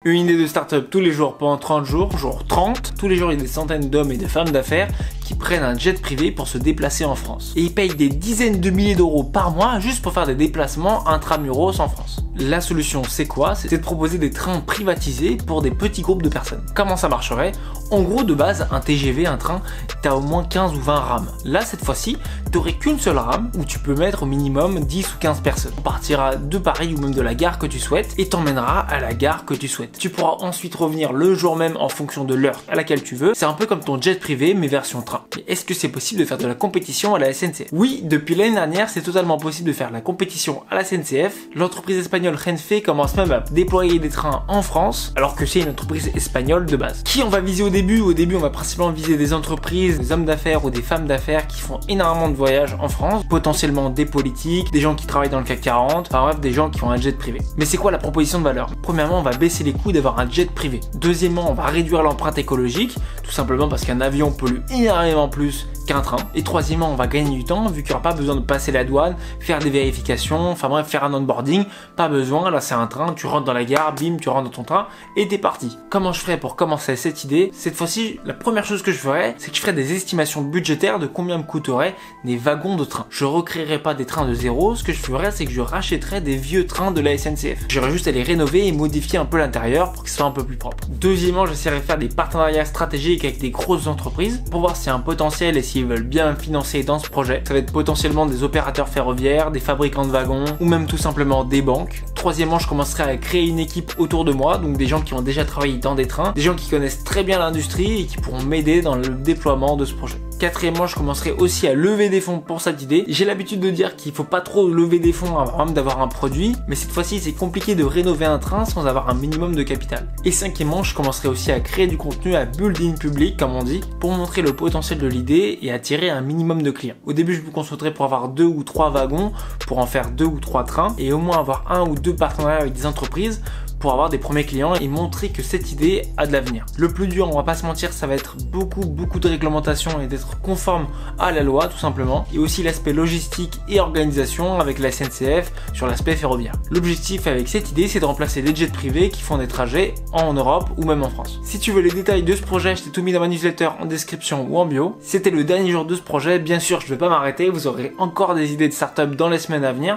Une idée de start-up tous les jours pendant 30 jours, jour 30. Tous les jours, il y a des centaines d'hommes et de femmes d'affaires qui prennent un jet privé pour se déplacer en France. Et ils payent des dizaines de milliers d'euros par mois juste pour faire des déplacements intramuros en France. La solution, c'est quoi? C'est de proposer des trains privatisés pour des petits groupes de personnes. Comment ça marcherait? En gros, de base, un TGV, un train, t'as au moins 15 ou 20 rames. Là, cette fois-ci, t'aurais qu'une seule rame où tu peux mettre au minimum 10 ou 15 personnes. On partira de Paris ou même de la gare que tu souhaites et t'emmènera à la gare que tu souhaites. Tu pourras ensuite revenir le jour même en fonction de l'heure à laquelle tu veux. C'est un peu comme ton jet privé mais version train. Mais est-ce que c'est possible de faire de la compétition à la SNCF? Oui, depuis l'année dernière, c'est totalement possible de faire la compétition à la SNCF. L'entreprise espagnole Renfe commence même à déployer des trains en France alors que c'est une entreprise espagnole de base. Qui on va viser au début? Au début, on va principalement viser des entreprises, des hommes d'affaires ou des femmes d'affaires qui font énormément de voyages en France, potentiellement des politiques, des gens qui travaillent dans le CAC 40, enfin bref, des gens qui ont un jet privé. Mais c'est quoi la proposition de valeur? Premièrement, on va baisser les coûts d'avoir un jet privé. Deuxièmement, on va réduire l'empreinte écologique, tout simplement parce qu'un avion pollue énormément plus qu'un train. Et troisièmement, on va gagner du temps vu qu'il n'y aura pas besoin de passer la douane, faire des vérifications, enfin bref, faire un onboarding. Pas besoin, là c'est un train, tu rentres dans la gare, bim, tu rentres dans ton train et t'es parti. Comment je ferais pour commencer cette idée? Cette fois-ci, la première chose que je ferais, c'est que je ferais des estimations budgétaires de combien me coûteraient des wagons de train. Je recréerais pas des trains de zéro, ce que je ferais, c'est que je rachèterais des vieux trains de la SNCF. J'aurais juste à les rénover et modifier un peu l'intérieur pour qu'ils soient un peu plus propres. Deuxièmement, j'essaierais de faire des partenariats stratégiques avec des grosses entreprises pour voir s'il y a un potentiel et s'ils veulent bien me financer dans ce projet. Ça va être potentiellement des opérateurs ferroviaires, des fabricants de wagons ou même tout simplement des banques. Troisièmement, je commencerai à créer une équipe autour de moi, donc des gens qui ont déjà travaillé dans des trains, des gens qui connaissent très bien l'industrie et qui pourront m'aider dans le déploiement de ce projet. Quatrièmement, je commencerai aussi à lever des fonds pour cette idée. J'ai l'habitude de dire qu'il faut pas trop lever des fonds avant même d'avoir un produit, mais cette fois-ci, c'est compliqué de rénover un train sans avoir un minimum de capital. Et cinquièmement, je commencerai aussi à créer du contenu à build-in public, comme on dit, pour montrer le potentiel de l'idée et attirer un minimum de clients. Au début, je me concentrerai pour avoir 2 ou 3 wagons, pour en faire 2 ou 3 trains, et au moins avoir 1 ou 2 partenariats avec des entreprises pour avoir des premiers clients et montrer que cette idée a de l'avenir. Le plus dur, on va pas se mentir, ça va être beaucoup de réglementation et d'être conforme à la loi tout simplement, et aussi l'aspect logistique et organisation avec la SNCF sur l'aspect ferroviaire. L'objectif avec cette idée, c'est de remplacer les jets privés qui font des trajets en Europe ou même en France. Si tu veux les détails de ce projet, je t'ai tout mis dans ma newsletter en description ou en bio. C'était le dernier jour de ce projet, bien sûr je vais pas m'arrêter, vous aurez encore des idées de start-up dans les semaines à venir.